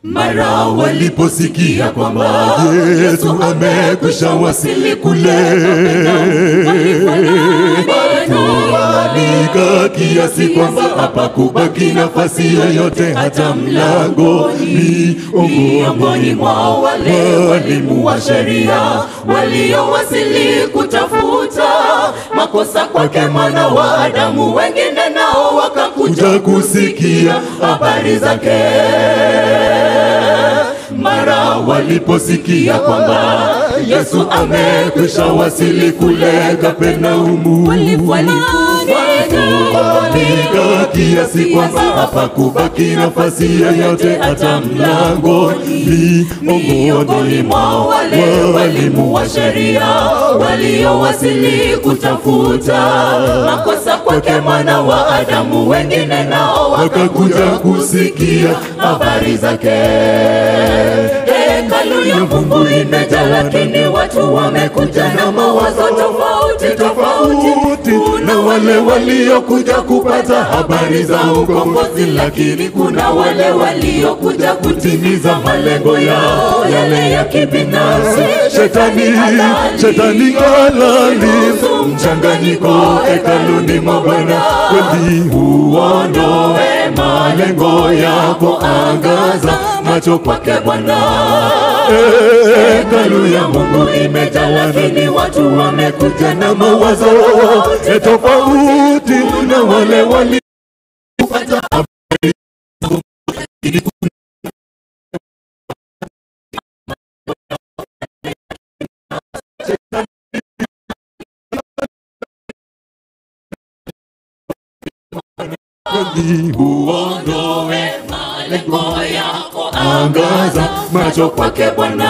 Mara waliposikia kwamba Yesu amekwisha wasili kule, walifanya kiasi kwamba hapakubaki nafasi yoyote hata mlangoni. Miongoni mwa wale walimu wa sheria waliowasili kutafuta makosa kwake Mwana wa Adamu, wengine nao wakakuja kusikia habari zake. Mara waliposikia kwamba Yesu amekwisha wasili kule Kapernaumu, walifanya kiasi kwamba hapakubaki nafasi yoyote hata mlangoni. Miongoni mwa wale walimu wa sheria waliowasili kutafuta makosa kwake Mwana wa Adamu, wengine nao wakakuja kusikia habari zake. Hekalu ya Mungu imejaa, lakini watu wamekuja na mawazo tofauti. Kuna wale waliokuja kupata habari za ukombozi, lakini kuna wale waliokuja kutimiza malengo yao yale ya kibinafsi. Shetani halali mchanganyiko hekaluni mwa Bwana, kweli uondoe malengo yako, angaza macho kwake Bwana. Hekalu ya Mungu imejaa, lakini watu wamekuja na mawazo tofauti. Na wale waliopata habari uondoe malengo yako, angaza macho kwake Bwana.